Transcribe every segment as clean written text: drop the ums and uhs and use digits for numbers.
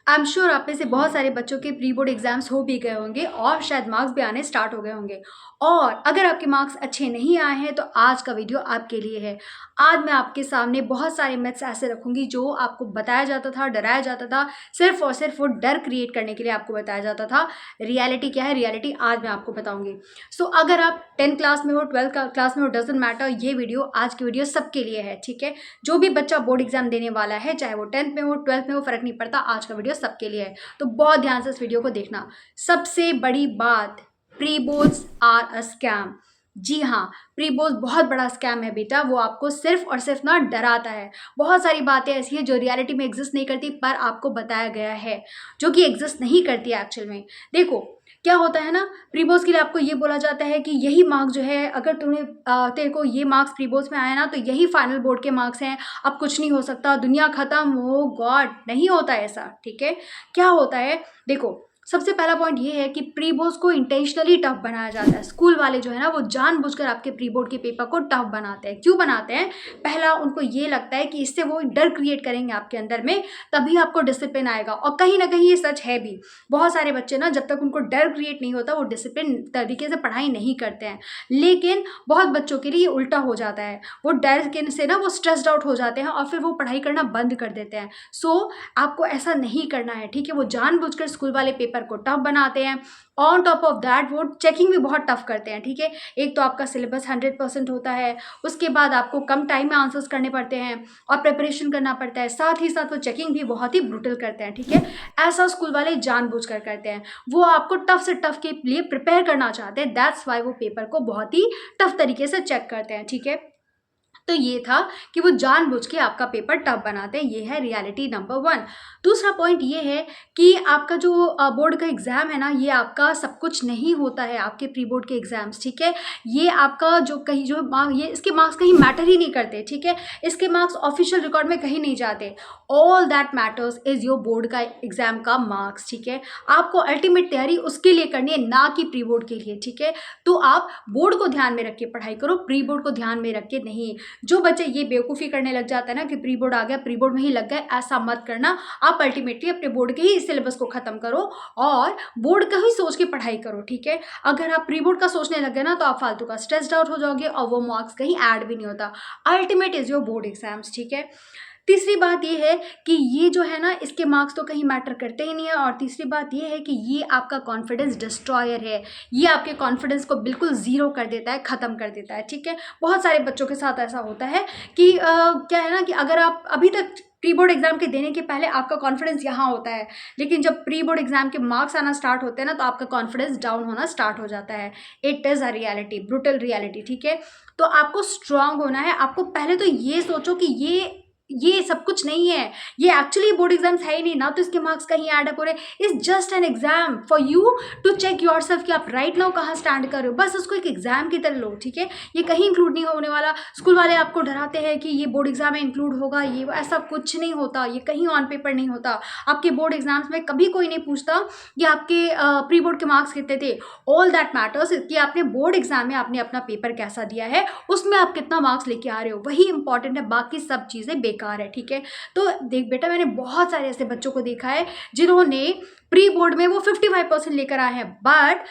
I am sure आप में से बहुत सारे बच्चों के प्री बोर्ड एग्जाम्स हो भी गए होंगे और शायद मार्क्स भी आने स्टार्ट हो गए होंगे। और अगर आपके मार्क्स अच्छे नहीं आए हैं तो आज का वीडियो आपके लिए है। आज मैं आपके सामने बहुत सारे मिथ्स ऐसे रखूंगी जो आपको बताया जाता था, डराया जाता था, सिर्फ और सिर्फ वो डर क्रिएट करने के लिए आपको बताया जाता था। रियलिटी क्या है, रियलिटी आज मैं आपको बताऊंगी। सो अगर आप 10th क्लास में हो, 12th क्लास में हो, डजंट मैटर, ये वीडियो आज की वीडियो सबके लिए है, ठीक है। जो भी बच्चा बोर्ड एग्जाम देने वाला है, चाहे वो 10th में हो, 12th में हो, फर्क नहीं पड़ता, आज का वीडियो सबके लिए है। तो बहुत ध्यान से इस वीडियो को देखना। सबसे बड़ी बात, pre boards are a scam. जी हाँ, प्री बोर्ड्स बहुत बड़ा स्कैम है बेटा। वो आपको सिर्फ और सिर्फ ना डराता है। बहुत सारी बातें ऐसी है जो रियलिटी में एग्जिस्ट नहीं करती, पर आपको बताया गया है, जो कि एग्जिस्ट नहीं करती है एक्चुअल में। देखो क्या होता है ना, प्री बोर्ड्स के लिए आपको ये बोला जाता है कि यही मार्क्स जो है, अगर तेरे को ये मार्क्स प्री बोर्ड्स में आया ना तो यही फाइनल बोर्ड के मार्क्स हैं, अब कुछ नहीं हो सकता, दुनिया खत्म, हो गॉड, नहीं होता ऐसा, ठीक है। क्या होता है, देखो सबसे पहला पॉइंट ये है कि प्री बोर्ड्स को इंटेंशनली टफ बनाया जाता है। स्कूल वाले जो है ना वो जानबूझकर आपके प्री बोर्ड के पेपर को टफ बनाते हैं। क्यों बनाते हैं? पहला, उनको ये लगता है कि इससे वो डर क्रिएट करेंगे आपके अंदर में, तभी आपको डिसिप्लिन आएगा। और कहीं ना कहीं ये सच है भी। बहुत सारे बच्चे ना जब तक उनको डर क्रिएट नहीं होता वो डिसिप्लिन तरीके से पढ़ाई नहीं करते हैं। लेकिन बहुत बच्चों के लिए ये उल्टा हो जाता है। वो डर के से ना वो स्ट्रेस्ड आउट हो जाते हैं और फिर वो पढ़ाई करना बंद कर देते हैं। सो आपको ऐसा नहीं करना है, ठीक है। वो जानबूझकर स्कूल वाले पेपर को टफ बनाते हैं। ऑन टॉप ऑफ दैट वो चेकिंग भी बहुत टफ करते हैं, ठीक है। एक तो आपका सिलेबस 100% होता है, उसके बाद आपको कम टाइम में आंसर्स करने पड़ते हैं और प्रिपरेशन करना पड़ता है, साथ ही साथ वो चेकिंग भी बहुत ही ब्रूटल करते हैं, ठीक है। ऐसा स्कूल वाले जानबूझकर करते हैं। वो आपको टफ से टफ के लिए प्रिपेयर करना चाहते हैं। दैट्स वाई वो पेपर को बहुत ही टफ तरीके से चेक करते हैं, ठीक है। तो ये था कि वो जानबूझ के आपका पेपर टफ बनाते हैं। ये है रियलिटी नंबर 1। दूसरा पॉइंट ये है कि आपका जो बोर्ड का एग्जाम है ना, ये आपका सब कुछ नहीं होता है, आपके प्री बोर्ड के एग्जाम्स, ठीक है। ये आपका जो कहीं जो ये इसके मार्क्स कहीं मैटर ही नहीं करते, ठीक है। इसके मार्क्स ऑफिशियल रिकॉर्ड में कहीं नहीं जाते। All that matters is your board का एग्जाम का मार्क्स, ठीक है। आपको अल्टीमेट तैयारी उसके लिए करनी है, ना कि प्री बोर्ड के लिए, ठीक है। तो आप बोर्ड को ध्यान में रख के पढ़ाई करो, प्री बोर्ड को ध्यान में रख के नहीं। जो बच्चे ये बेवकूफ़ी करने लग जाता है ना कि प्री बोर्ड आ गया, प्री बोर्ड में ही लग गए, ऐसा मत करना। आप अल्टीमेटली अपने बोर्ड के ही सिलेबस को खत्म करो और बोर्ड का ही सोच के पढ़ाई करो, ठीक है। अगर आप प्री बोर्ड का सोचने लग गए ना तो आप फालतू का स्ट्रेस्ड आउट हो जाओगे और वो मार्क्स कहीं ऐड भी नहीं होता। Ultimate is your board exams, ठीक है। तीसरी बात ये है कि ये जो है ना, इसके मार्क्स तो कहीं मैटर करते ही नहीं है। और तीसरी बात ये है कि ये आपका कॉन्फिडेंस डिस्ट्रॉयर है। ये आपके कॉन्फिडेंस को बिल्कुल ज़ीरो कर देता है, ख़त्म कर देता है, ठीक है। बहुत सारे बच्चों के साथ ऐसा होता है कि क्या है ना कि अगर आप अभी तक प्री बोर्ड एग्जाम के देने के पहले आपका कॉन्फिडेंस यहाँ होता है, लेकिन जब प्री बोर्ड एग्जाम के मार्क्स आना स्टार्ट होते हैं ना तो आपका कॉन्फिडेंस डाउन होना स्टार्ट हो जाता है। It is a reality, brutal reality, ठीक है। तो आपको स्ट्रांग होना है। आपको पहले तो ये सोचो कि ये सब कुछ नहीं है, ये एक्चुअली बोर्ड एग्जाम्स है ही नहीं, ना तो इसके मार्क्स कहीं ऐड अप हो रहे। It's just an exam for you to check yourself कि आप राइट नाउ कहाँ स्टैंड कर रहे हो। बस उसको एक एग्जाम की तरह लो, ठीक है। ये कहीं इंक्लूड नहीं होने वाला। स्कूल वाले आपको डराते हैं कि ये बोर्ड एग्जाम में इंक्लूड होगा, ये ऐसा कुछ नहीं होता, ये कहीं ऑन पेपर नहीं होता। आपके बोर्ड एग्जाम्स में कभी कोई नहीं पूछता कि आपके प्री बोर्ड के मार्क्स कितने थे। ऑल दैट मैटर्स कि आपने बोर्ड एग्जाम में आपने अपना पेपर कैसा दिया है, उसमें आप कितना मार्क्स लेके आ रहे हो, वही इंपॉर्टेंट है। बाकी सब चीज़ें बेकार है, ठीक है। तो देख बेटा, मैंने बहुत सारे ऐसे बच्चों को देखा है जिन्होंने प्री बोर्ड में वो 55% लेकर आए हैं, बट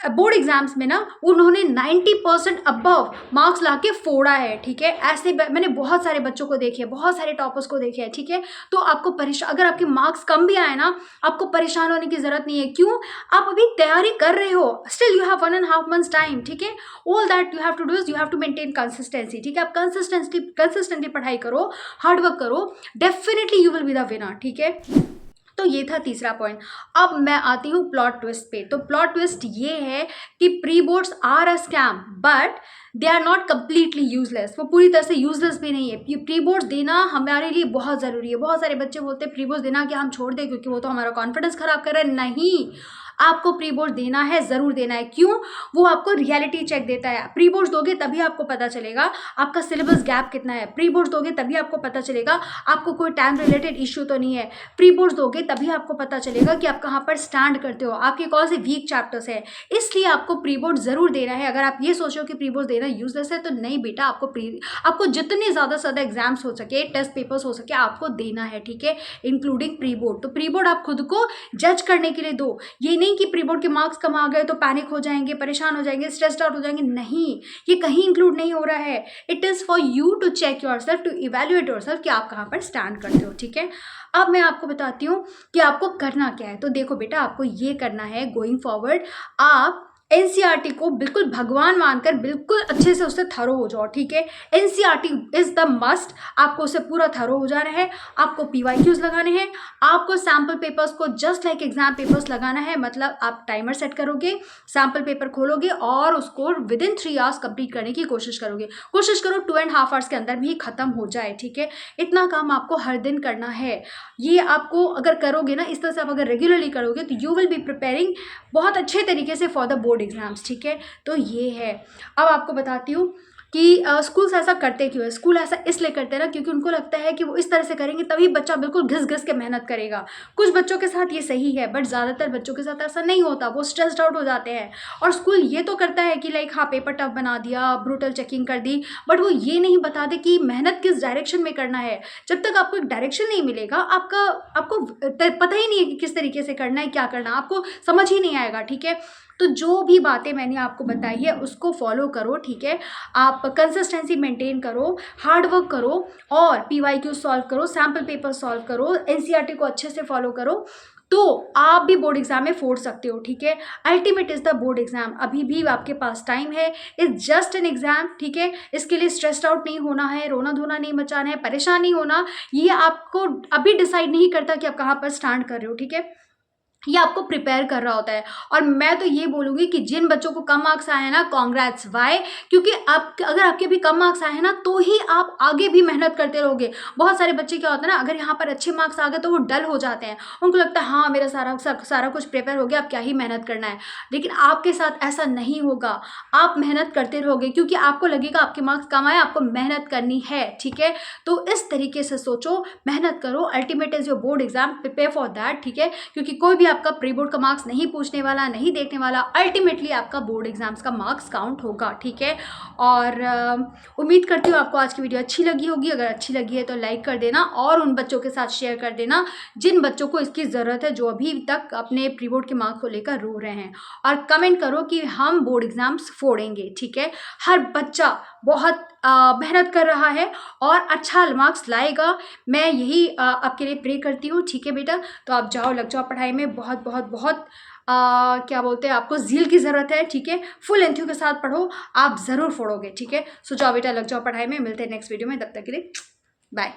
बोर्ड एग्जाम्स में ना उन्होंने 90% अबव मार्क्स लाके फोड़ा है, ठीक है। ऐसे मैंने बहुत सारे बच्चों को देखे हैं, बहुत सारे टॉपर्स को देखे हैं, ठीक है। तो आपको परेशान, अगर आपके मार्क्स कम भी आए ना, आपको परेशान होने की जरूरत नहीं है। क्यों? आप अभी तैयारी कर रहे हो, still you have 1.5 months time, ठीक है। All that you have to do is you have to maintain consistency, ठीक है। आप कंसिस्टेंटली पढ़ाई करो, हार्डवर्क करो, definitely you will be the winner, ठीक है। तो ये था तीसरा पॉइंट। अब मैं आती हूँ प्लॉट ट्विस्ट पे। तो प्लॉट ट्विस्ट ये है कि pre boards are a scam but they are not completely useless. वो पूरी तरह से यूजलेस भी नहीं है। ये प्री बोर्ड्स देना हमारे लिए बहुत ज़रूरी है। बहुत सारे बच्चे बोलते हैं प्री बोर्ड्स देना कि हम छोड़ दें क्योंकि वो तो हमारा कॉन्फिडेंस खराब कर रहा है। नहीं, आपको प्री बोर्ड देना है, ज़रूर देना है। क्यों? वो आपको रियलिटी चेक देता है। प्री बोर्ड्स दोगे तभी आपको पता चलेगा आपका सिलेबस गैप कितना है। प्री बोर्ड्स दोगे तभी आपको पता चलेगा आपको कोई टाइम रिलेटेड इश्यू तो नहीं है। प्री बोर्ड्स दोगे तभी आपको पता चलेगा कि आप कहाँ पर स्टैंड करते हो, आपके कौन से वीक चैप्टर्स है। इसलिए आपको प्री बोर्ड ज़रूर देना है। अगर आप ये सोचो कि प्री बोर्ड देना यूजलेस है तो नहीं बेटा, आपको जितने ज़्यादा से ज़्यादा एग्जाम्स हो सके, टेस्ट पेपर्स हो सके, आपको देना है, ठीक है, इंक्लूडिंग प्री बोर्ड। तो प्री बोर्ड आप खुद को जज करने के लिए दो। ये नहीं कि प्री बोर्ड के मार्क्स कम आ गए तो पैनिक हो जाएंगे, परेशान हो जाएंगे, स्ट्रेस्ड आउट हो जाएंगे। नहीं, ये कहीं इंक्लूड नहीं हो रहा है। It is for you to check yourself, to evaluate yourself कि आप कहाँ पर स्टैंड करते हो, ठीक है। अब मैं आपको बताती हूँ कि आपको करना क्या है। तो देखो बेटा, आपको ये करना है गोइंग फॉरवर्ड, आप एनसीईआरटी को बिल्कुल भगवान मानकर बिल्कुल अच्छे से उससे थरो हो जाओ, ठीक है। एनसीईआरटी इज द मस्ट, आपको उससे पूरा थरो हो जाना है। आपको पीवाईक्यूज लगाने हैं, आपको सैम्पल पेपर्स को जस्ट लाइक एग्जाम पेपर्स लगाना है। मतलब आप टाइमर सेट करोगे, सैम्पल पेपर खोलोगे और उसको विद इन 3 आवर्स कंप्लीट करने की कोशिश करोगे। कोशिश करो 2.5 आवर्स के अंदर भी खत्म हो जाए, ठीक है। इतना काम आपको हर दिन करना है। ये आपको अगर करोगे ना, इस तरह से आप अगर रेगुलरली करोगे तो यू विल बी प्रिपेयरिंग बहुत अच्छे तरीके से फॉर द बोर्ड एग्जाम्स, ठीक है। तो ये है। अब आपको बताती हूँ कि स्कूल्स ऐसा करते क्यों है। स्कूल ऐसा इसलिए करते हैं ना क्योंकि उनको लगता है कि वो इस तरह से करेंगे तभी बच्चा बिल्कुल घिस घिस के मेहनत करेगा। कुछ बच्चों के साथ ये सही है, बट ज़्यादातर बच्चों के साथ ऐसा नहीं होता, वो स्ट्रेस्ड आउट हो जाते हैं। और स्कूल ये तो करता है कि लाइक हाँ पेपर टफ बना दिया, ब्रूटल चेकिंग कर दी, बट वो ये नहीं बता दे कि मेहनत किस डायरेक्शन में करना है। जब तक आपको एक डायरेक्शन नहीं मिलेगा, आपको पता ही नहीं है कि किस तरीके से करना है, क्या करना, आपको समझ ही नहीं आएगा, ठीक है। तो जो भी बातें मैंने आपको बताई है उसको फॉलो करो, ठीक है। आप कंसिस्टेंसी मेंटेन करो, हार्ड वर्क करो और पीवाईक्यू सॉल्व करो, सैम्पल पेपर सॉल्व करो, एनसीईआरटी को अच्छे से फॉलो करो, तो आप भी बोर्ड एग्जाम में फोड़ सकते हो, ठीक है। Ultimate is the board exam, अभी भी आपके पास टाइम है। इट्स जस्ट एन एग्जाम, ठीक है। इसके लिए स्ट्रेस्ड आउट नहीं होना है, रोना धोना नहीं मचाना है, परेशान नहीं होना। ये आपको अभी डिसाइड नहीं करता कि आप कहाँ पर स्टैंड कर रहे हो, ठीक है। ये आपको प्रिपेयर कर रहा होता है। और मैं तो ये बोलूँगी कि जिन बच्चों को कम मार्क्स आए हैं ना, कॉन्ग्रेट्स। वाई? क्योंकि आप अगर आपके भी कम मार्क्स आए हैं ना तो ही आप आगे भी मेहनत करते रहोगे। बहुत सारे बच्चे क्या होता है ना, अगर यहाँ पर अच्छे मार्क्स आ गए तो वो डल हो जाते हैं, उनको लगता है हाँ मेरा सारा कुछ प्रिपेयर हो गया, अब क्या ही मेहनत करना है। लेकिन आपके साथ ऐसा नहीं होगा, आप मेहनत करते रहोगे क्योंकि आपको लगेगा आपके मार्क्स कम आए, आपको मेहनत करनी है, ठीक है। तो इस तरीके से सोचो, मेहनत करो। Ultimate is your board exam, prepare for that, ठीक है। क्योंकि कोई भी आपका प्री बोर्ड का मार्क्स नहीं पूछने वाला, नहीं देखने वाला, अल्टीमेटली आपका बोर्ड एग्जाम्स का मार्क्स काउंट होगा, ठीक है। और उम्मीद करती हूँ आपको आज की वीडियो अच्छी लगी होगी। अगर अच्छी लगी है तो लाइक कर देना और उन बच्चों के साथ शेयर कर देना जिन बच्चों को इसकी ज़रूरत है, जो अभी तक अपने प्री बोर्ड के मार्क्स को लेकर रो रहे हैं। और कमेंट करो कि हम बोर्ड एग्जाम्स फोड़ेंगे, ठीक है। हर बच्चा बहुत मेहनत कर रहा है और अच्छा मार्क्स लाएगा, मैं यही आपके लिए प्रे करती हूँ, ठीक है बेटा। तो आप जाओ, लग जाओ पढ़ाई में, बहुत बहुत बहुत क्या बोलते हैं, आपको ज़ील की ज़रूरत है, ठीक है। फुल एंथ्यू के साथ पढ़ो, आप ज़रूर फोड़ोगे, ठीक है। सो जाओ बेटा, लग जाओ पढ़ाई में। मिलते हैं नेक्स्ट वीडियो में, तब तक के लिए बाय।